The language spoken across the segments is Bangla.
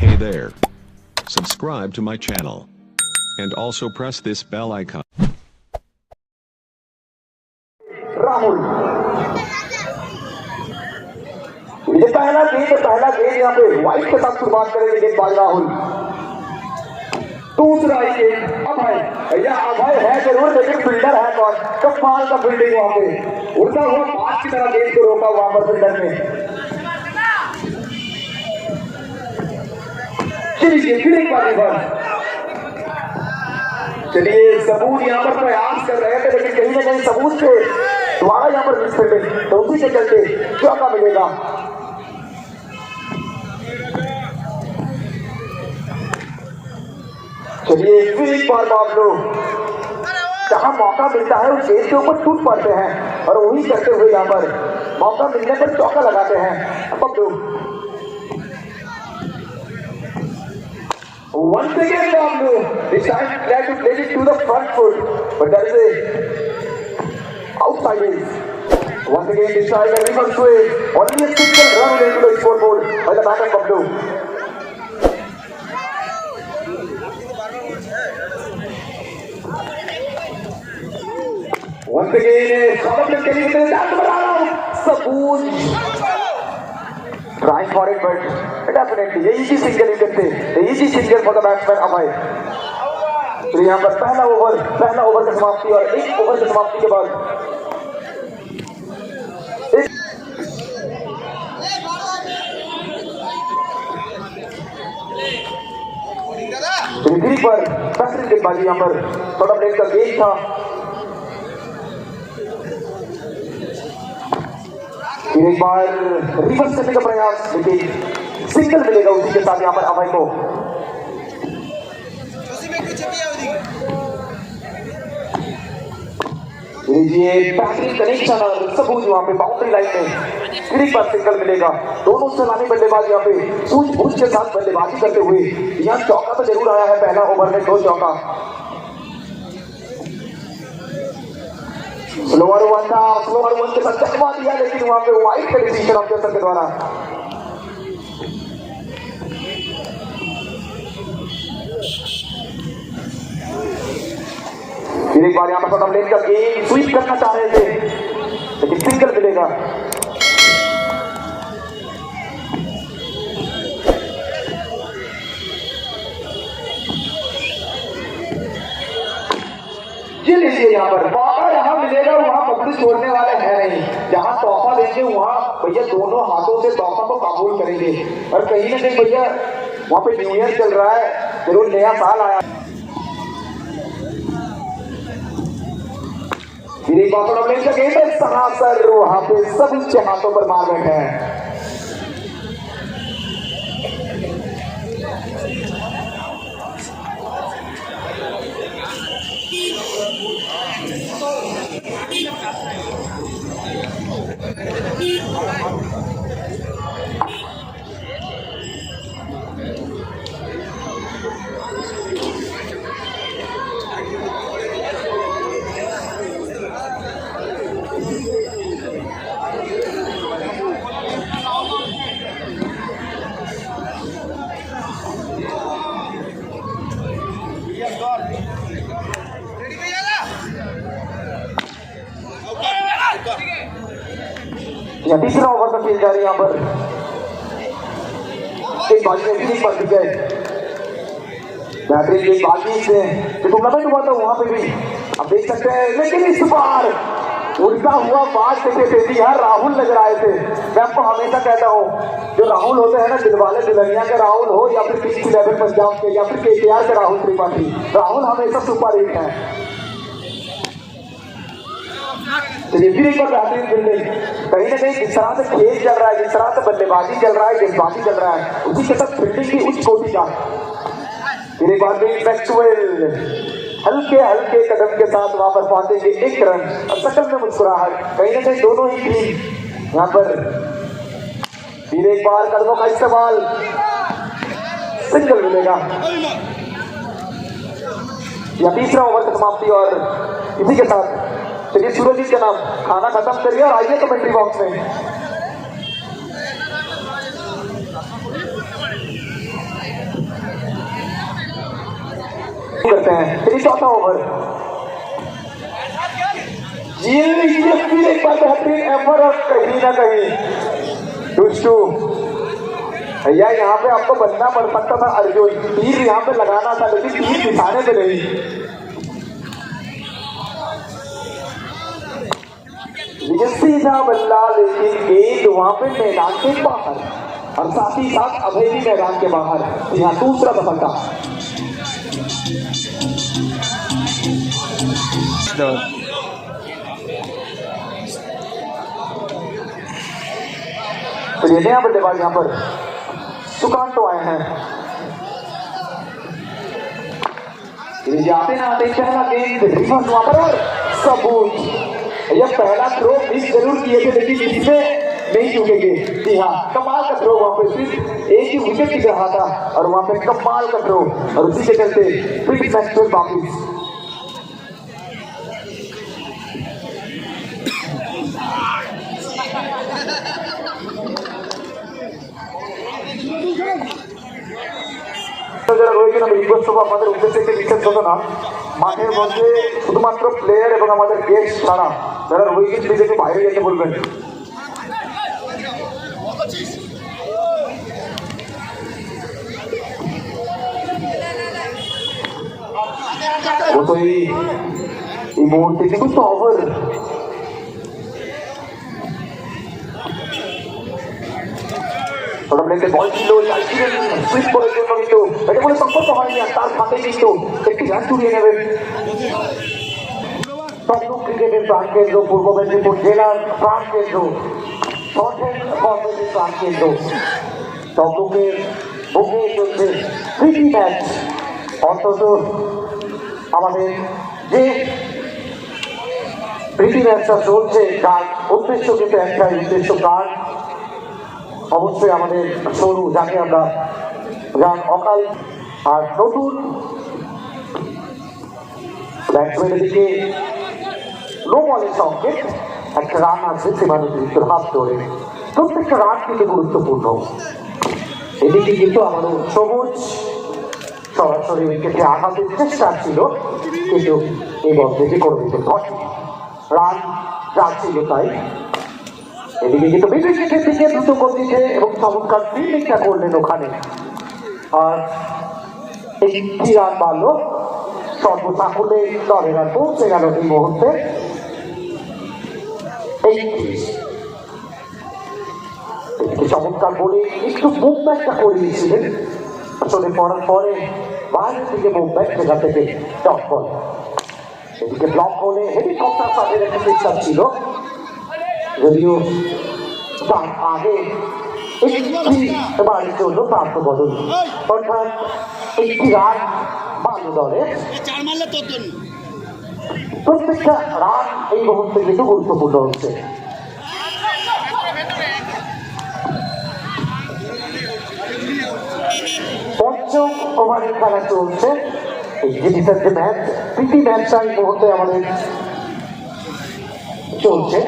Hey there. Subscribe to my channel. And also press this bell icon. Rahul ये पहला गेंद यहाँ पे व्हाइट के साथ शुरुआत करेंगे गेंदबाज राहुल। दूसरा गेंद अभय है जरूर, लेकिन फील्डर है कौन? कमाल का फील्डिंग वहां पे, उड़ता हुआ बाज की तरह गेंद को रोका वहां पर फील्डर ने। चलिए फिर एक बार चलिए सबूत यहाँ पर प्रयास कर रहे थे, लेकिन कहीं ना कहीं सबूत से द्वारा यहाँ पर मिस फील्डिंग, तो उसी के चलते चौका मिलेगा। चलिए फिर एक बार बाबलो, जहां मौका मिलता है उस गेंद के ऊपर टूट पड़ते हैं और वही करते हुए यहाँ पर मौका मिलने पर चौका लगाते हैं Bablo. Once again, Bablu, this time try to play it to the front foot, but there is a outside edge. Once again, this time a reverse swing, only a single run into the scoreboard by the batter Bablu. Once again, Somerville getting into the dance, Sabooth trying for it, but definitely a easy single you can say, a easy single for the batsman Abhay. तो यहाँ पर पहला ओवर की समाप्ति और एक ओवर की समाप्ति के बाद ग्रीन पर बेहतरीन गेंदबाजी, यहाँ पर थोड़ा ब्रेक का गेंद था। फिर एक बार रिवर्स करने का प्रयास, लेकिन सिंगल मिलेगा उसी के साथ यहाँ पर अभय को। बेहतरीन कनेक्शन और सबूत वहां पे बाउंड्री लाइन में फिर पर सिंगल मिलेगा। दोनों सलामी बल्लेबाज यहाँ पे सूझबूझ के साथ बल्लेबाजी करते हुए यहाँ चौका तो जरूर आया है पहला ओवर में, 2 चौका। स्लोअर वन के साथ चकवा दिया, लेकिन वहां पे वाइड का डिसीजन ऑफिसर के द्वारा। फिर एक बार यहाँ पर लेन का गेम स्वीप करना चाह रहे थे, लेकिन सिंगल मिलेगा। ये लीजिए यहाँ पर मौका यहाँ मिलेगा, वहां पकड़ी छोड़ने वाले हैं नहीं। जहां तोहफा देंगे वहां भैया दोनों हाथों से तोहफा को कबूल करेंगे। और कहीं ना कहीं भैया वहां पे न्यू ईयर चल रहा है, जरूर नया साल आया। फिर एक बार सरासर वहां पे सब नीचे हाथों पर मार बैठे हैं। तीसरा ओवर का खेल जा रही है यहाँ पर, एक बाजी में भी पर गए बेहतरीन एक बाजी से टूर्नामेंट हुआ था वहां पे भी अब देख सकते हैं, लेकिन इस बार उड़ता हुआ बाज देते यार राहुल नजर आए थे। मैं आपको हमेशा कहता हूँ जो राहुल होते हैं ना, दिलवाले दुल्हनिया के राहुल हो या फिर किसी 11 पंजाब के या फिर KKR के राहुल त्रिपाठी, राहुल हमेशा सुपर हिट है। चलिए फिर एक बार बेहतरीन फील्डिंग, कहीं ना कहीं जिस तरह से खेल चल रहा है, जिस तरह से बल्लेबाजी चल रहा है, गेंदबाजी चल रहा है, उसी के साथ फील्डिंग की उच्च कोटि का। फिर एक बार मैक्सवेल हल्के कदम के साथ वहां पर पहुंचेंगे 1 रन और सकल में मुस्कुराहट, कहीं ना कहीं दोनों ही टीम यहाँ पर। फिर एक बार कदमों का इस्तेमाल, सिंगल मिलेगा। या तीसरा ओवर की समाप्ति और इसी के साथ चलिए सूरजीत के नाम खाना खत्म करिए और आइए कमेंट्री बॉक्स में। करते हैं। फिर चौथा ओवर ये फिर एक बार बेहतरीन एफर्ट और कहीं ना कहीं दुष्टू भैया यहाँ पे आपको बनना पड़ सकता था अर्जुन, तीर यहाँ पे लगाना था लेकिन तीर दिखाने पे नहीं। ये सीधा बल्ला लेकिन गेंद वहां पे मैदान के बाहर और साथ ही साथ अभय भी मैदान के बाहर। यहाँ दूसरा सफलता। तो ये नया बल्लेबाज यहाँ पर सुकांतो आए हैं। आते ना आते पहला गेंद रिवर्स वहां पर और सबूत। यह पहला थ्रो मिस जरूर किए थे लेकिन इसमें नहीं चुकेंगे। जी हाँ, कमाल का थ्रो वहां पे सिर्फ एक ही विकेट दिख रहा था और वहां पे कमाल का थ्रो और उसी के चलते फिर मैक्सवेल वापिस। যারা রয়েছেন আমি রিকোয়েস্ট করবো আমাদের উদ্দেশ্যে একটি বিশেষ ঘটনা, মাঠের মধ্যে শুধুমাত্র প্লেয়ার এবং আমাদের গেস্ট ছাড়া যারা রয়েছেন প্লিজ একটু বাইরে যেতে বলবেন। তো এই মুহূর্তে কিন্তু তো ওভার বল ছিল সুইচ করার জন্য কিন্তু এটা বলে সম্পর্ক হয়নি আর তার সাথে কিন্তু একটি রান তুলিয়ে নেবেন। তমলুক ক্রিকেটের প্রাণকেন্দ্র, পূর্ব মেদিনীপুর জেলার প্রাণকেন্দ্র, প্রাণকেন্দ্র তমলুকের বুকে চলছে প্রীতি ম্যাচ। অন্তত আমাদের যে প্রীতি ম্যাচটা চলছে তার উদ্দেশ্য কিন্তু একটাই উদ্দেশ্য, কার অবশ্যই আমাদের সরু যাকে আমরা যার অকাল আর নতুন ব্যাটসম্যানের দিকে লো বলের সঙ্গে একটা রান আছে সীমান্ত হাত ধরে। প্রত্যেকটা রান কিন্তু গুরুত্বপূর্ণ। এদিকে কিন্তু আমাদের সবুজ সরাসরি উইকেটে আঘাতের চেষ্টা ছিল কিন্তু এই বল থেকে করে দিতে রান যাচ্ছিল তাই। এদিকে কিন্তু বিদেশের দিকে দ্রুত গতিতে এবং চমৎকার ফিল্ডিংটা করলেন ওখানে আর একটি রান মারল। সর্বসাকুল্যে দলের রান পৌঁছে গেল এই মুহূর্তে। চমৎকার বলে একটু মুভমেন্টটা করে দিয়েছিলেন, আসলে পড়ার পরে বাইরের দিকে মুভমেন্ট সেখান থেকে টপ বল। এদিকে ব্লক করে হেলিকপ্টার তাদের একটা চেষ্টা ছিল, যদিও তার আগে একটি বাড়ির জন্য প্রাপ্ত বদল অর্থাৎ একটি রান বাংলা দলের। প্রত্যেকটা রান এই মুহূর্তে কিন্তু গুরুত্বপূর্ণ হচ্ছে। পঞ্চম ওভারের খেলা চলছে। এই যে ম্যাচ প্রীতি ম্যাচটা এই মুহূর্তে আমাদের চলছে।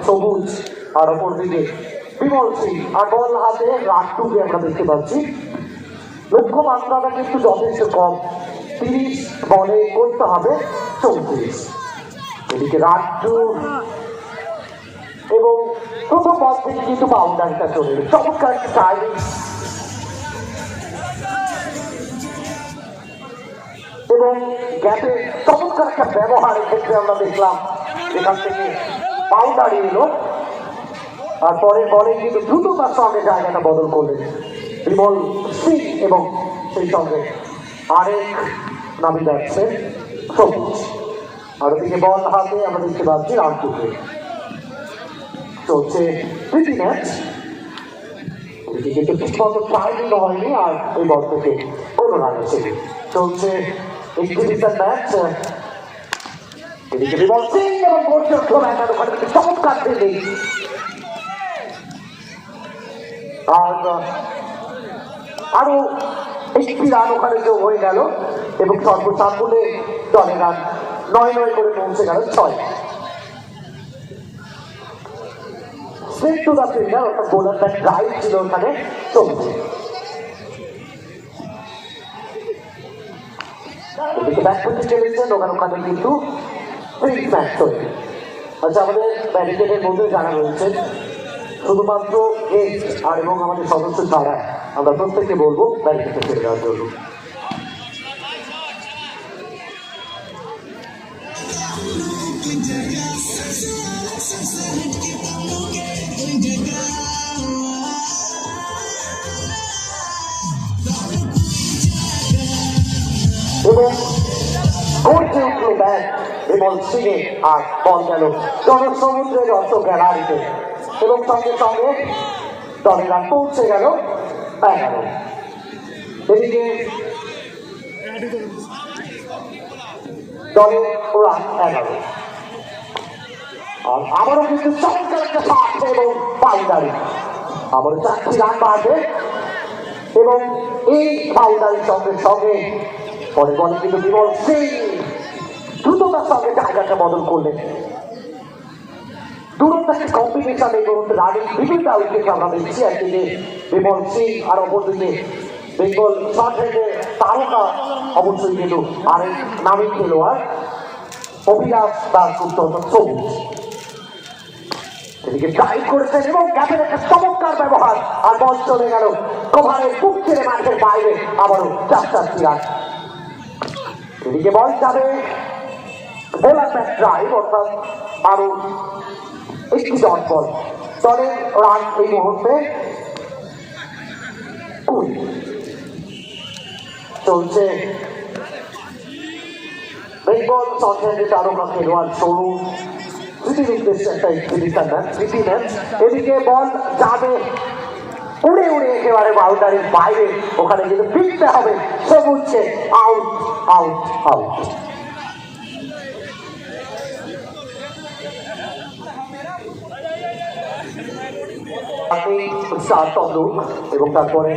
সবুজ আর অপর দিকে বিমল সিং আর বল হাতে রাট্টুকে আমরা দেখতে পাচ্ছি। লক্ষ্যমাত্রাটা কিন্তু যথেষ্ট কম, 30 বলে করতে হবে 34। এদিকে রাট্টু এবং প্রথম বল থেকে কিন্তু বাউন্ডারিটা চলে এলো। চমৎকার টাইমিং এবং গ্যাপে চমৎকার একটা ব্যবহারের ক্ষেত্রে আমরা দেখলাম যেখান থেকে বাউন্ডারি এলো। আর পরের বলে কিন্তু দ্রুত তার সঙ্গে জায়গাটা বদল করলেন বিমল সিং এবং সেই সঙ্গে আরেক নামি যাচ্ছে সবুজ। আর ওদিকে বল হাতে আমরা দেখতে পাচ্ছি রানটুকে। চলছে প্রীতি ম্যাচ, এদিকে কিন্তু ঠিকমতো টাইমিং হয়নি আর এই বল থেকে কোনো রান এসে চলছে এক্সিবিশন ম্যাচ। এদিকে বিমল সিং এবং গোলটি উঠলো ম্যাচের ওখানে থেকে চমৎকার ফিল্ডিং। আর আরো একটি রান ওখানে যোগ হয়ে গেল এবং সর্বসাকুল্যে দলের রান 9 করে পৌঁছে গেল 6। স্ট্রেট টু দ্য ফিল্ডার অর্থাৎ বোলার ব্যাট ড্রাইভ ছিল ওখানে চলছে। ব্যাট করতে চলেছেন ওখানে কিন্তু ম্যাচ চলছে। আচ্ছা, আমাদের ব্যারিকেডের মধ্যে জানা রয়েছে শুধুমাত্র গেস্ট আর এবং আমাদের সদস্য ছাড়া আমরা প্রত্যেককে বলবো ব্যারিকেডে ছেড়ে দেওয়ার জন্য। এবং গড়তে উঠল ব্যাট বিমল সিং আর বল গেল জনসমুদ্রের অর্থ গ্যালারিতে এবং সঙ্গে সঙ্গে দলের রান পৌঁছে গেল 11। এদিকে দলের রান 11। আর আবারও কিন্তু চমৎকার একটা পাস এবং বাউন্ডারি, আবারও 4টি রান বাড়বে এবং এই বাউন্ডারির সঙ্গে সঙ্গে পরে বলে কিন্তু বিমল সিং দ্রুততার সঙ্গে জায়গাটা বদল করলেন। দুরন্ত একটা কম্বিনেশন এই মুহূর্তে রানিং বিভিন্ন উইকেট আমরা দেখছি। একদিকে বিমল সিং আর অপরদিকে বেঙ্গল শর্ট হ্যান্ডের তারকা অবশ্যই কিন্তু আরেক নামী খেলোয়াড় অভিলাষ দাশগুপ্ত সবুজ। এদিকে ড্রাইভ করেছেন এবং গ্যাপের একটা চমৎকার ব্যবহার আর বল চলে গেল কভারের বুক ছেড়ে মাঠের বাইরে আবারও 4টি রান। এদিকে বল যাবে বোলার ব্যাট ড্রাইভ অর্থাৎ আরো একটি ডট বল। দলের রান এই মুহূর্তে 20 চলছে। বেঙ্গল শর্ট হ্যান্ডের তারকা খেলোয়াড় সরু স্মৃতির উদ্দেশ্যে একটা এক্সিবিশন ম্যাচ, স্মৃতি ম্যাচ। এদিকে বল যাবে উড়ে উড়ে একেবারে বাউন্ডারির বাইরে, ওখানে কিন্তু ফিরতে হবে সবুজকে। Out out out. এবং তারপরে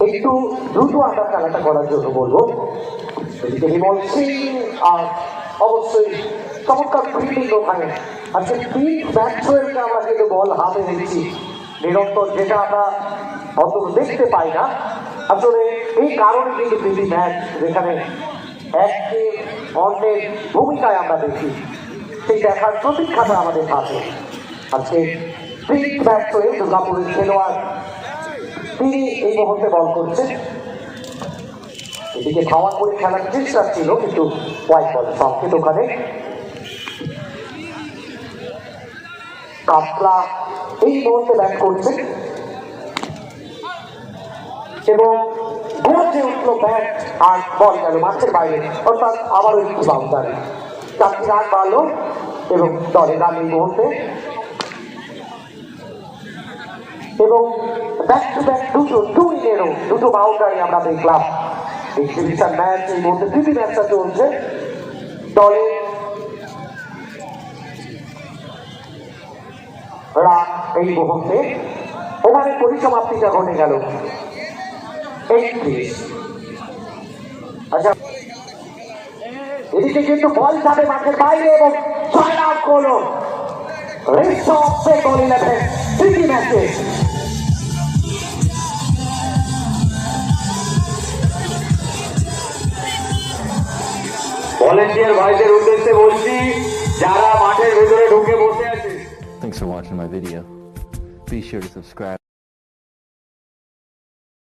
একটু দ্রুত আমরা খেলাটা করার জন্য বলবো। এদিকে বিমল সিং আর অবশ্যই চমৎকার ফিল্ডিং ওখানে। আজকে 3 ব্যাটসম্যানকে আমরা কিন্তু বল হাতে দেখছি নিরন্তর, যেটা আমরা অত দেখতে পাই না। আসলে এই কারণে কিন্তু প্রীতি ম্যাচ যেখানে একটি অন্যের ভূমিকায় আমরা দেখি, সেই দেখার প্রতীক্ষাটা আমাদের থাকে। আজকে 3 ব্যাটসম্যান দুর্গাপুরের খেলোয়াড় তিনি এই মুহূর্তে বল করছেন। এদিকে খাওয়া করে খেলার চেষ্টা ছিল কিন্তু হোয়াইট বল সংকেত ওখানে। কাপলা এই মুহূর্তে ব্যাট করছেন এবং গড়ে উঠল ব্যাট আর বল গেল মাঠের বাইরে, অর্থাৎ আবারও একটি বাউন্ডারি। 4টি রান বাড়লো এবং দলের রান এই মুহূর্তে এবং ব্যাক টু ব্যাক দুটো বাউন্ডারি আমরা দেখলাম। এক্সিবিশন ম্যাচ এই মুহূর্তে 3টি ম্যাচটা চলছে। দলের রান এই মুহূর্তে ওভারের পরিসমাপ্তিটা ঘটে গেল 31। আচ্ছা, এদিকে কিন্তু বল যাবে মাঠের বাইরে এবং 6 রান করলো বেঙ্গল 11 3টি ম্যাচে। ভলেন্টিয়ার ভাইদের উদ্দেশ্যে বলছি, যারা মাঠের ভেতরে ঢুকে বসে আছে। Thanks for watching my video. Be sure to subscribe.